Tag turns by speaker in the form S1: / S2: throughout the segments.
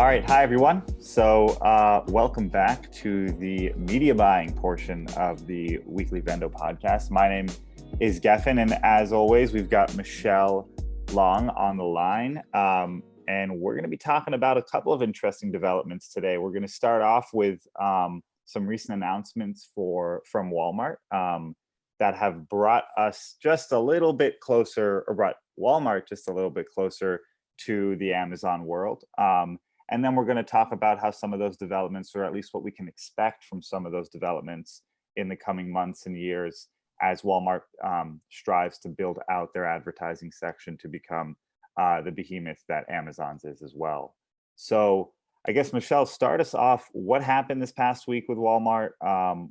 S1: All right, hi everyone. So welcome back to the media buying portion of the weekly Vendo podcast. My name is Geffen, and as always, we've got Michelle Long on the line. And we're going to be talking about a couple of interesting developments today. We're going to start off with some recent announcements from Walmart that have brought us just a little bit closer, or brought Walmart just a little bit closer to the Amazon world. And then we're going to talk about how some of those developments, or at least what we can expect from some of those developments in the coming months and years as Walmart strives to build out their advertising section to become the behemoth that Amazon's is as well. So I guess, Michelle, start us off. What happened this past week with Walmart?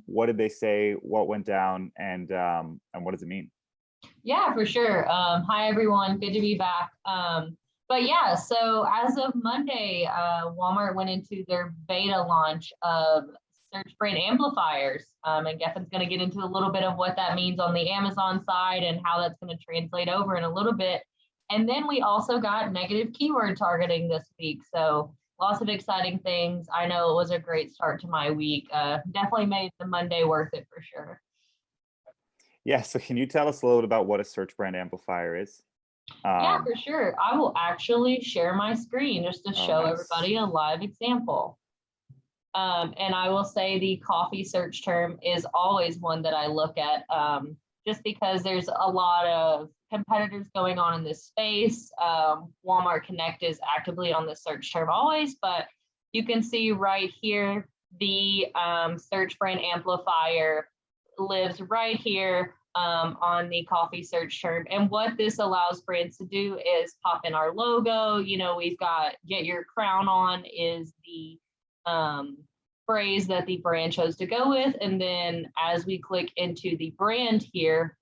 S1: What did they say? What went down? And what does it mean?
S2: Yeah, for sure. Hi, everyone. Good to be back. But yeah, so as of Monday, Walmart went into their beta launch of search brand amplifiers. And Geffen's going to get into a little bit of what that means on the Amazon side and how that's going to translate over in a little bit. And then we also got negative keyword targeting this week. So lots of exciting things. I know it was a great start to my week. Definitely made the Monday worth it for sure.
S1: Yeah, so can you tell us a little bit about what a search brand amplifier is?
S2: Yeah, for sure. I will actually share my screen just to show
S1: nice.
S2: everybody a live example. And I will say the coffee search term is always one that I look at just because there's a lot of competitors going on in this space. Walmart Connect is actively on the search term always, but you can see right here, the search brand amplifier lives right here on the coffee search term. And what this allows brands to do is pop in our logo. You know, we've got "get your crown on" is the phrase that the brand chose to go with. And then as we click into the brand here,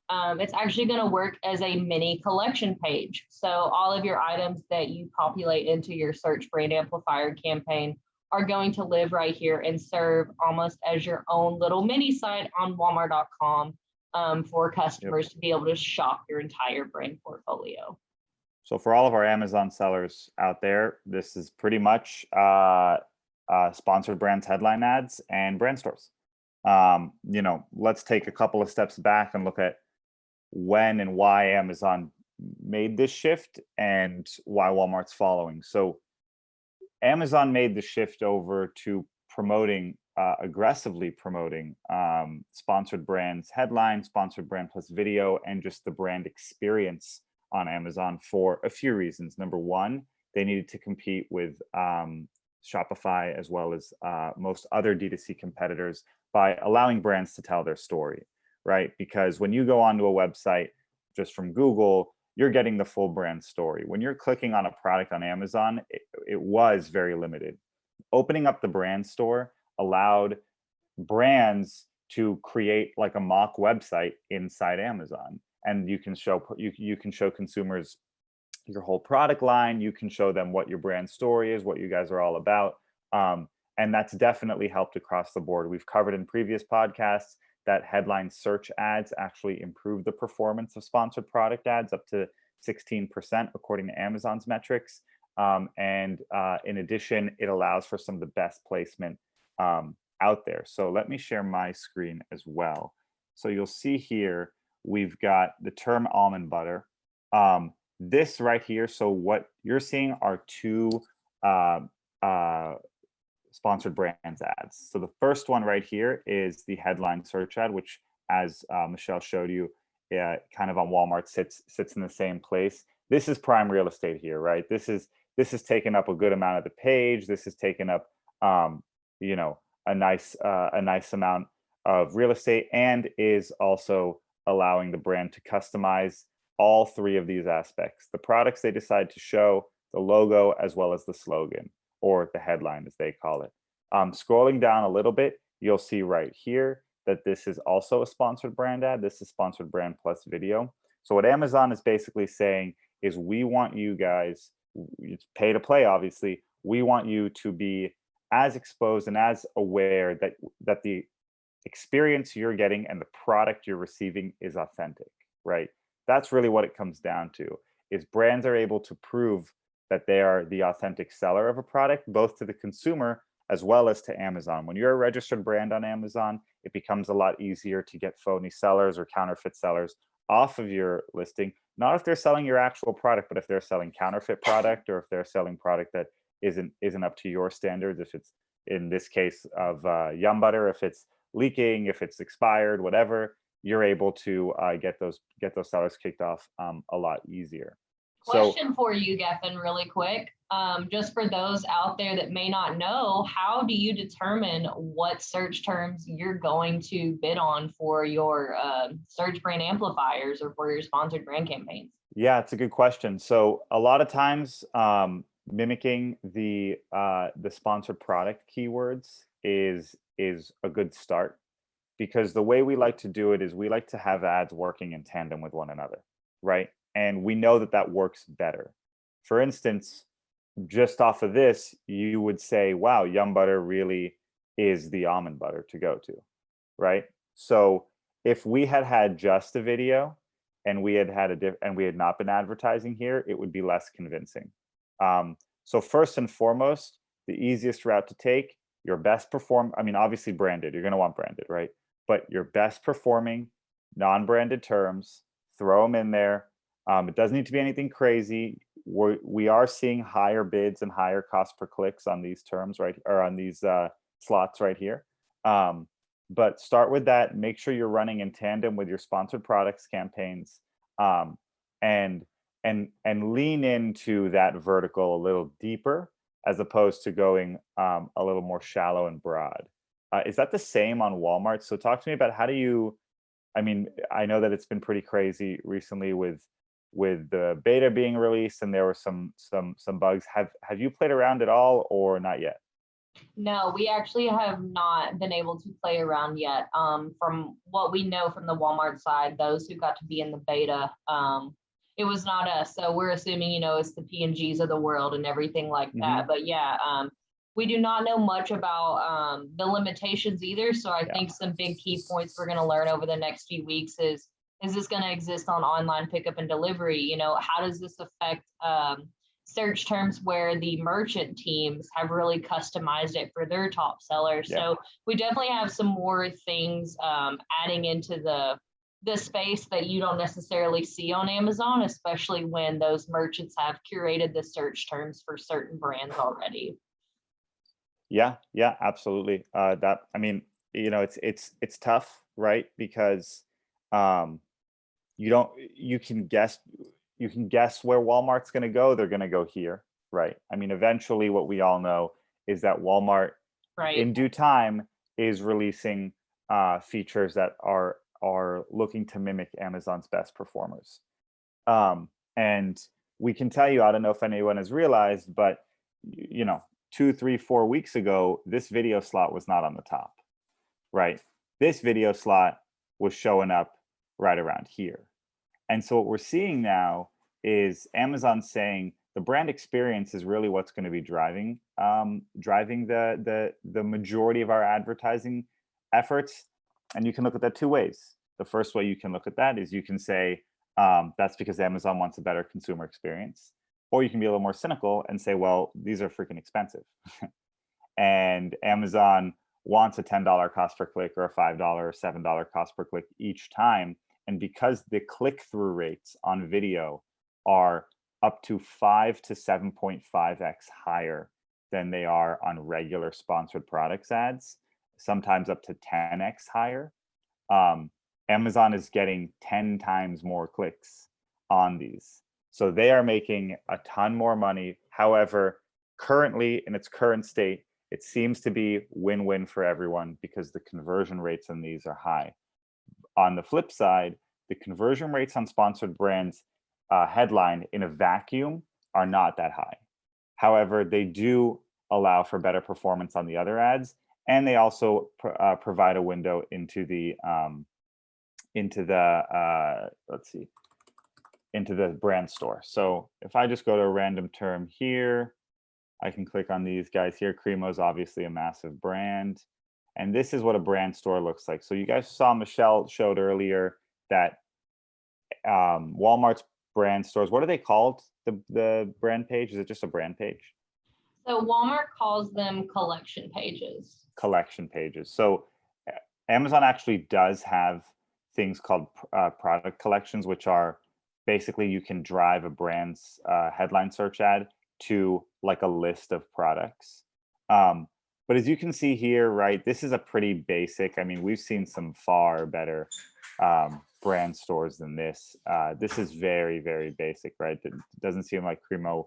S2: it's actually going to work as a mini collection page. So all of your items that you populate into your search brand amplifier campaign are going to live right here and serve almost as your own little mini site on Walmart.com for customers to be able to shop your entire brand portfolio.
S1: So for all of our Amazon sellers out there, this is pretty much sponsored brands, headline ads, and brand stores. You know, let's take a couple of steps back and look at when and why Amazon made this shift and why Walmart's following. So Amazon made the shift over to aggressively promoting sponsored brands headline, sponsored brand plus video, and just the brand experience on Amazon for a few reasons. Number one, they needed to compete with Shopify as well as most other D2C competitors by allowing brands to tell their story, right? Because when you go onto a website just from Google, you're getting the full brand story. When you're clicking on a product on Amazon, it was very limited. Opening up the brand store allowed brands to create like a mock website inside Amazon, and you can show consumers your whole product line. You can show them what your brand story is, what you guys are all about, and that's definitely helped across the board. We've covered in previous podcasts that headline search ads actually improve the performance of sponsored product ads up to 16%, according to Amazon's metrics. And in addition, it allows for some of the best placement out there. So let me share my screen as well. So you'll see here, we've got the term almond butter. This right here, so what you're seeing are two sponsored brands ads. So the first one right here is the headline search ad, which, as Michelle showed you, kind of on Walmart sits in the same place. This is prime real estate here, right? This is taking up a good amount of the page. This is taking up, you know, a nice amount of real estate, and is also allowing the brand to customize all three of these aspects: the products they decide to show, the logo, as well as the slogan, or the headline as they call it. Scrolling down a little bit, you'll see right here that this is also a sponsored brand ad. This is sponsored brand plus video. So what Amazon is basically saying is, we want you guys, it's pay to play, obviously, we want you to be as exposed and as aware that the experience you're getting and the product you're receiving is authentic, right? That's really what it comes down to, is brands are able to prove that they are the authentic seller of a product, both to the consumer as well as to Amazon. When you're a registered brand on Amazon, it becomes a lot easier to get phony sellers or counterfeit sellers off of your listing, not if they're selling your actual product, but if they're selling counterfeit product, or if they're selling product that isn't up to your standards. If it's, in this case of Yum Butter, if it's leaking, if it's expired, whatever, you're able to get those sellers kicked off a lot easier.
S2: Question for you, Geffen, really quick. Just for those out there that may not know, how do you determine what search terms you're going to bid on for your search brand amplifiers or for your sponsored brand campaigns?
S1: Yeah, it's a good question. So a lot of times, mimicking the sponsored product keywords is a good start, because the way we like to do it is we like to have ads working in tandem with one another, right? And we know that that works better. For instance, just off of this, you would say, wow, Yum Butter really is the almond butter to go to, right? So if we had had just a video and we had not been advertising here, it would be less convincing. So first and foremost, the easiest route to take, your best I mean, obviously branded, you're going to want branded, right? But your best performing non-branded terms, throw them in there. It doesn't need to be anything crazy. We are seeing higher bids and higher cost per clicks on these terms, right? Or on these slots right here. But start with that. Make sure you're running in tandem with your sponsored products campaigns, and lean into that vertical a little deeper, as opposed to going a little more shallow and broad. Is that the same on Walmart? So talk to me about how do you, I mean, I know that it's been pretty crazy recently with the beta being released, and there were some bugs. Have you played around at all, or not yet?
S2: No, we actually have not been able to play around yet. From what we know from the Walmart side, those who got to be in the beta, it was not us. So we're assuming, it's the P&Gs of the world and everything like that. But yeah, we do not know much about the limitations either. So I think some big key points we're going to learn over the next few weeks is this going to exist on online pickup and delivery? How does this affect search terms where the merchant teams have really customized it for their top sellers? So we definitely have some more things adding into the space that you don't necessarily see on Amazon, especially when those merchants have curated the search terms for certain brands already.
S1: Yeah, absolutely. That, I mean, it's tough, right? Because you can guess where Walmart's going to go. They're going to go here, right? I mean, eventually what we all know is that Walmart, in due time, is releasing features that are looking to mimic Amazon's best performers. And we can tell you, I don't know if anyone has realized, but 2, 3, 4 weeks ago, this video slot was not on the top, right? This video slot was showing up right around here. And so what we're seeing now is Amazon saying the brand experience is really what's going to be driving the majority of our advertising efforts. And you can look at that two ways. The first way you can look at that is you can say that's because Amazon wants a better consumer experience. Or you can be a little more cynical and say, well, these are freaking expensive. And Amazon wants a $10 cost per click or a $5 or $7 cost per click each time. And because the click-through rates on video are up to 5 to 7.5x higher than they are on regular sponsored products ads, sometimes up to 10x higher, Amazon is getting 10 times more clicks on these. So they are making a ton more money. However, currently, in its current state, it seems to be win-win for everyone because the conversion rates on these are high. On the flip side, the conversion rates on sponsored brands headline in a vacuum are not that high. However, they do allow for better performance on the other ads, and they also provide a window into the brand store. So if I just go to a random term here, I can click on these guys here. Cremo is obviously a massive brand. And this is what a brand store looks like. So you guys saw Michelle showed earlier that Walmart's brand stores. What are they called? The brand page? Is it just a brand page?
S2: So Walmart calls them collection pages.
S1: Collection pages. So Amazon actually does have things called product collections, which are basically you can drive a brand's headline search ad to like a list of products. But as you can see here, right, this is a pretty basic. I mean, we've seen some far better brand stores than this. This is very, very basic, right? It doesn't seem like Cremo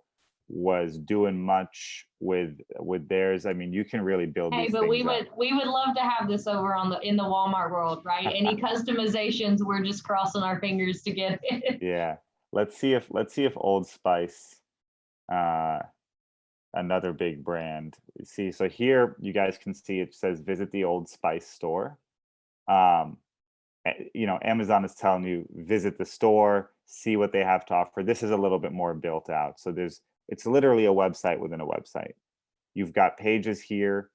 S1: was doing much with theirs. I mean, you can really build
S2: Hey,
S1: these
S2: but
S1: things
S2: we would love to have this over on in the Walmart world, right? Any customizations, we're just crossing our fingers to get it.
S1: Yeah. Let's see if Old Spice, another big brand. See, so here you guys can see it says visit the Old Spice store. You know, Amazon is telling you visit the store, see what they have to offer. This is a little bit more built out. So it's literally a website within a website. You've got pages here.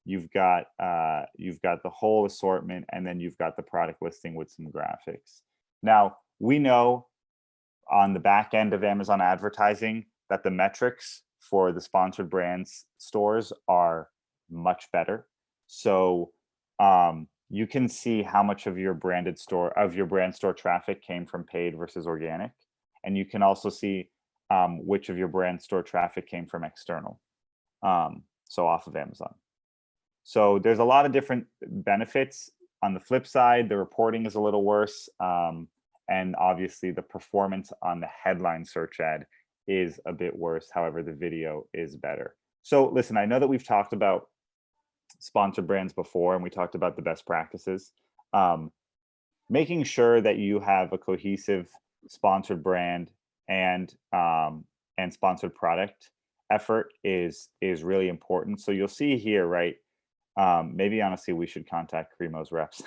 S1: You've got the whole assortment, and then you've got the product listing with some graphics. Now, we know on the back end of Amazon advertising that the metrics for the sponsored brands stores are much better. So you can see how much of your brand store traffic came from paid versus organic, and you can also see which of your brand store traffic came from external, so off of Amazon. So there's a lot of different benefits. On the flip side, the reporting is a little worse, and obviously the performance on the headline search ad is a bit worse. However, the video is better. So listen, I know that we've talked about sponsored brands before, and we talked about the best practices. Making sure that you have a cohesive sponsored brand and sponsored product effort is really important. So you'll see here, right? Maybe honestly, we should contact Cremo's reps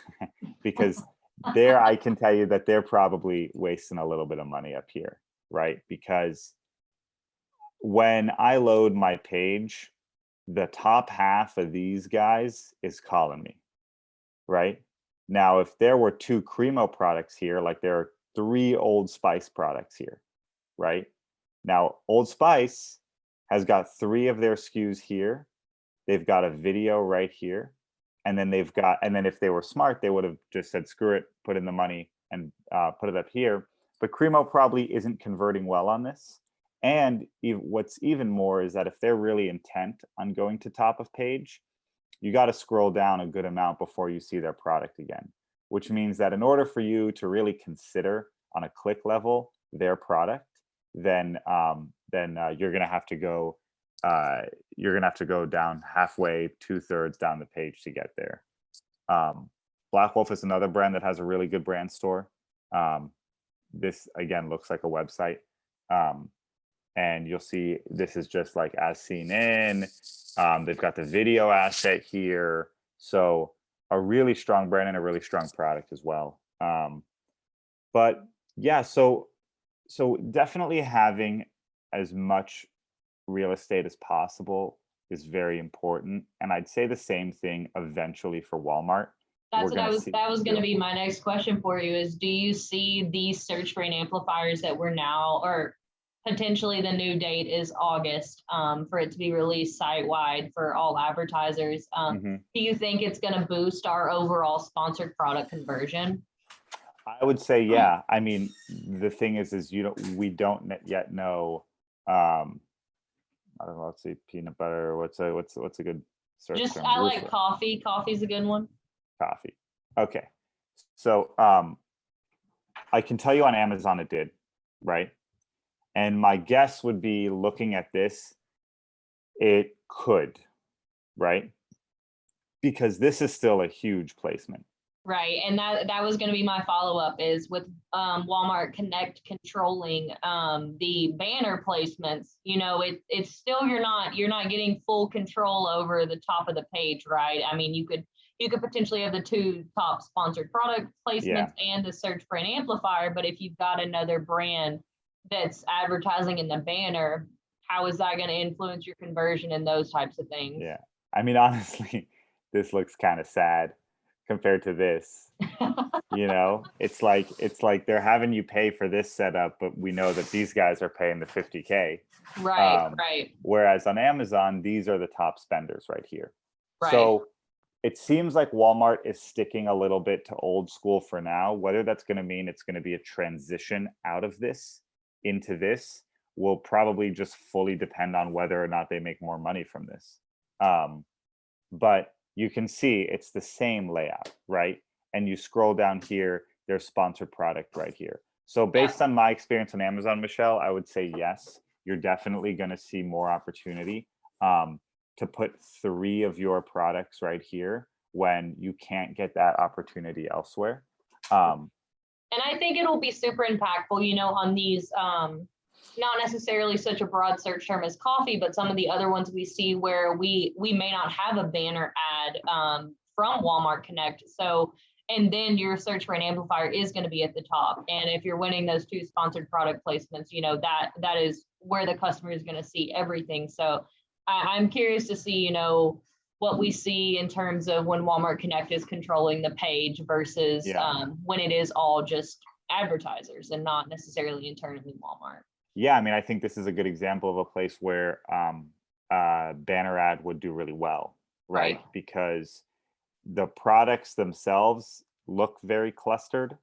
S1: because I can tell you that they're probably wasting a little bit of money up here, right? Because when I load my page, the top half of these guys is calling me, right? Now, if there were 2 Cremo products here, like there are 3 Old Spice products here, right? Now, Old Spice has got 3 of their SKUs here. They've got a video right here. And then if they were smart, they would have just said, screw it, put in the money and put it up here. But Cremo probably isn't converting well on this. And what's even more is that if they're really intent on going to top of page, you got to scroll down a good amount before you see their product again, which means that in order for you to really consider on a click level their product, then you're going to have to go down halfway, 2/3 down the page to get there. Black Wolf is another brand that has a really good brand store. This again looks like a website. And you'll see this is just like as seen in. They've got the video asset here. So a really strong brand and a really strong product as well. But yeah, so definitely having as much real estate as possible is very important. And I'd say the same thing eventually for Walmart.
S2: That was going to be my next question for you is, do you see these search brand amplifiers that we're now, or potentially the new date is August, for it to be released site-wide for all advertisers. Do you think it's going to boost our overall sponsored product conversion?
S1: I would say, yeah. I mean, the thing is we don't yet know. I don't know. Let's see, peanut butter. What's a good search term?
S2: I like coffee. Coffee's a good one.
S1: Coffee. Okay. So I can tell you on Amazon it did, right? And my guess would be, looking at this, it could, right? Because this is still a huge placement.
S2: Right, and that was going to be my follow-up is with Walmart Connect controlling the banner placements. You know, it's still you're not getting full control over the top of the page, right? I mean, you could potentially have the 2 top sponsored product placements and the search brand amplifier, but if you've got another brand that's advertising in the banner, how is that going to influence your conversion and those types of things?
S1: Yeah, I mean, honestly, this looks kind of sad compared to this. It's like they're having you pay for this setup, but we know that these guys are paying the 50K.
S2: Right, right,
S1: Whereas on Amazon, these are the top spenders right here.
S2: right.
S1: So it seems like Walmart is sticking a little bit to old school for now. Whether that's going to mean it's going to be a transition out of this into this will probably just fully depend on whether or not they make more money from this. But you can see it's the same layout, right? And you scroll down here, there's sponsored product right here. So based on my experience on Amazon, Michelle, I would say yes, you're definitely going to see more opportunity to put 3 of your products right here when you can't get that opportunity elsewhere.
S2: And I think it'll be super impactful, on these, not necessarily such a broad search term as coffee, but some of the other ones we see where we may not have a banner ad from Walmart Connect. So, and then your search for an amplifier is going to be at the top. And if you're winning those 2 sponsored product placements, that is where the customer is going to see everything. So I'm curious to see, what we see in terms of when Walmart Connect is controlling the page versus when it is all just advertisers and not necessarily internally Walmart.
S1: Yeah, I mean, I think this is a good example of a place where banner ad would do really well, right? Because the products themselves look very clustered.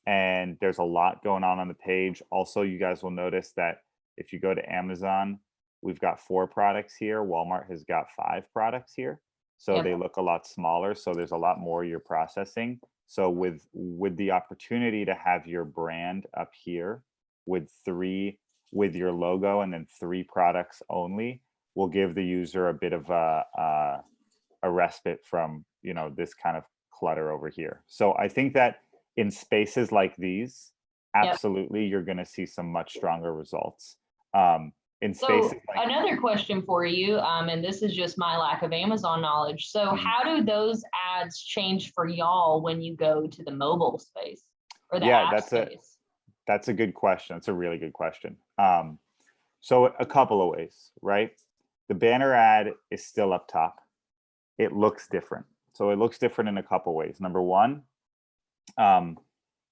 S1: And there's a lot going on the page. Also, you guys will notice that if you go to Amazon, we've got 4 products here. Walmart has got 5 products here. So they look a lot smaller. So there's a lot more you're processing. So with the opportunity to have your brand up here with your logo and then 3 products only will give the user a bit of a respite from, this kind of clutter over here. So I think that in spaces like these, absolutely, you're going to see some much stronger results. In spaces like
S2: another question for you, and this is just my lack of Amazon knowledge. So how do those ads change for y'all when you go to the mobile space or the app space?
S1: That's a good question. It's a really good question. So a couple of ways, right? The banner ad is still up top. It looks different. So it looks different in a couple ways. Number one, on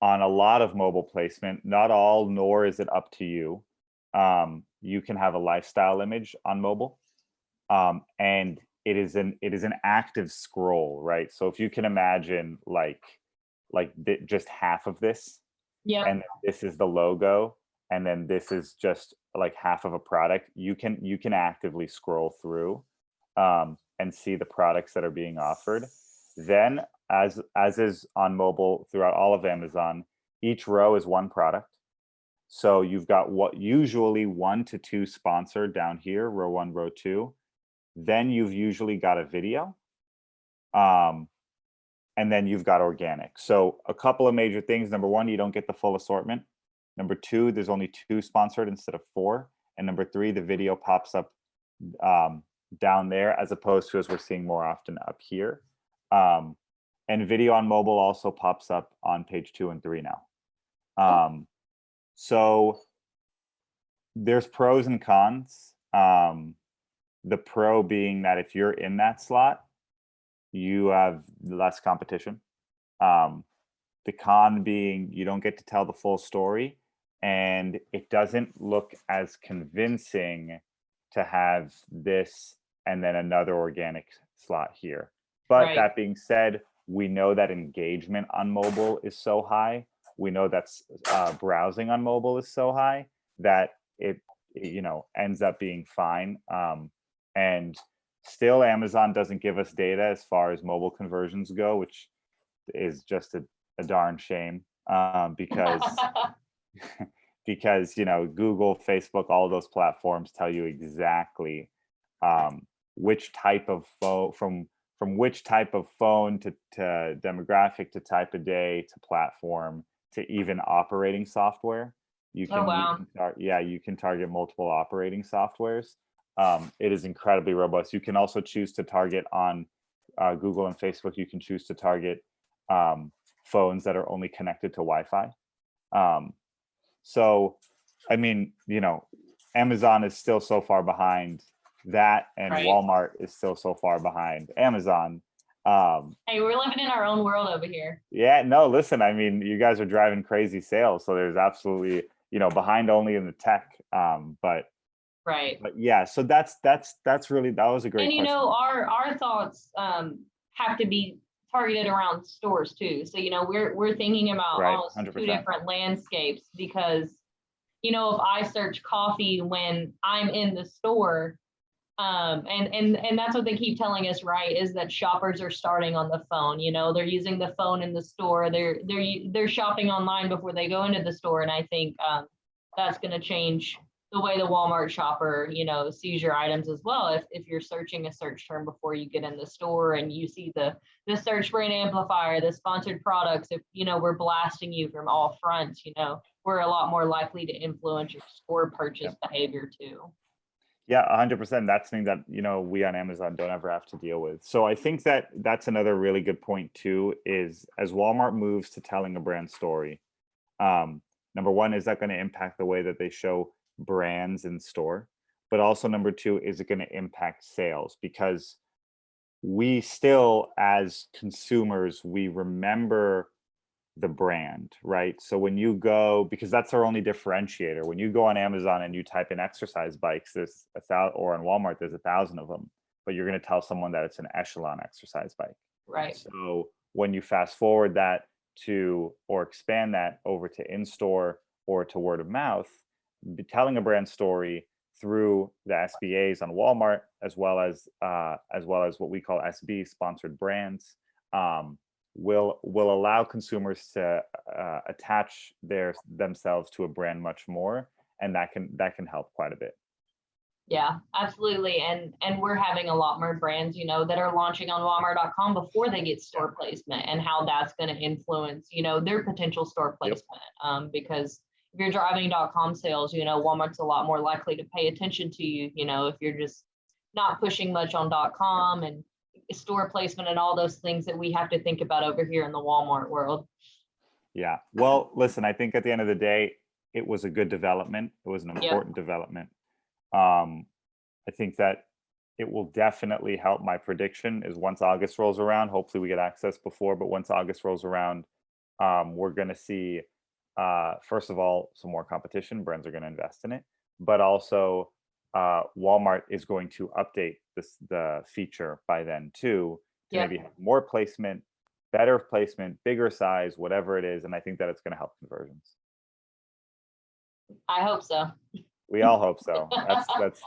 S1: a lot of mobile placement, not all, nor is it up to you. You can have a lifestyle image on mobile, and it is an active scroll, right? So if you can imagine just half of this, and this is the logo, and then this is just like half of a product, you can actively scroll through and see the products that are being offered. Then, as is on mobile throughout all of Amazon, each row is 1 product. So you've got what usually 1 to 2 sponsored down here, row 1, row 2. Then you've usually got a video. And then you've got organic. So a couple of major things. Number 1, you don't get the full assortment. Number 2, there's only 2 sponsored instead of 4. And number 3, the video pops up down there as opposed to, as we're seeing more often, up here. And video on mobile also pops up on page 2 and 3 now. So there's pros and cons. The pro being that if you're in that slot, you have less competition. The con being you don't get to tell the full story, and it doesn't look as convincing to have this and then another organic slot here. But that being said, we know that engagement on mobile is so high. We know that browsing on mobile is so high that it ends up being fine. And still, Amazon doesn't give us data as far as mobile conversions go, which is just a darn shame, because Google, Facebook, all those platforms tell you exactly which type of phone, from which type of phone to demographic to type of day to platform to even operating software. You can target multiple operating softwares. It is incredibly robust. You can also choose to target on Google and Facebook. You can choose to target phones that are only connected to Wi-Fi. So, I mean, Amazon is still so far behind that, and Walmart is still so far behind Amazon.
S2: Hey, we're living in our own world over here.
S1: Yeah, no, listen, I mean, you guys are driving crazy sales, so there's absolutely, behind only in the tech.
S2: Right.
S1: But yeah, so that's really, that was a great
S2: And
S1: question.
S2: our thoughts have to be targeted around stores too. So we're thinking about
S1: Right,
S2: almost 2
S1: 100%.
S2: different landscapes because if I search coffee when I'm in the store, and that's what they keep telling us, right? Is that shoppers are starting on the phone. They're using the phone in the store. They're shopping online before they go into the store, and I think that's going to change the way the Walmart shopper, sees your items as well. If you're searching a search term before you get in the store and you see the search brand amplifier, the sponsored products, if we're blasting you from all fronts, we're a lot more likely to influence your store purchase behavior too.
S1: Yeah, 100%. That's something that, we on Amazon don't ever have to deal with. So I think that that's another really good point too, is as Walmart moves to telling a brand story, number one, is that going to impact the way that they show brands in store? But also number two, is it going to impact sales? Because we still, as consumers, we remember the brand, right? So when you go, because that's our only differentiator, when you go on Amazon and you type in exercise bikes, there's 1,000, or on Walmart, there's 1,000 of them, but you're going to tell someone that it's an Echelon exercise bike.
S2: Right.
S1: So when you fast forward that to, or expand that over to in-store or to word of mouth, telling a brand story through the SBAs on Walmart, as well as what we call SB, sponsored brands, will allow consumers to attach themselves to a brand much more, and that can help quite a bit.
S2: Yeah, absolutely. And we're having a lot more brands, that are launching on Walmart.com before they get store placement, and how that's going to influence, their potential store placement. Because if you're driving .com sales, Walmart's a lot more likely to pay attention to you, if you're just not pushing much on .com and store placement and all those things that we have to think about over here in the Walmart world.
S1: Yeah. Well, listen, I think at the end of the day, it was a good development. It was an important development. I think that it will definitely help. My prediction is once August rolls around, hopefully we get access before, but once August rolls around, we're going to see, first of all, some more competition. Brands are going to invest in it, but also Walmart is going to update the feature by then too, to maybe have more placement, better placement, bigger size, whatever it is. And I think that it's going to help conversions.
S2: I hope so.
S1: We all hope so.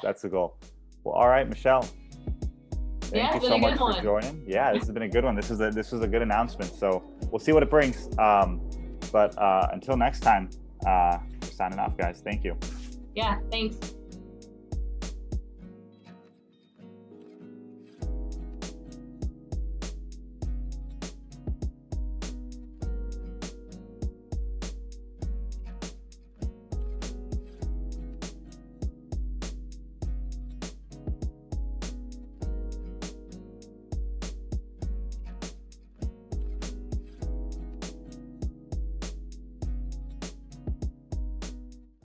S1: That's the goal. Well, all right, Michelle. Thank you so much for joining. Yeah, this has been a good one. This was a good announcement. So we'll see what it brings. But until next time, we're signing off, guys. Thank you.
S2: Yeah, thanks.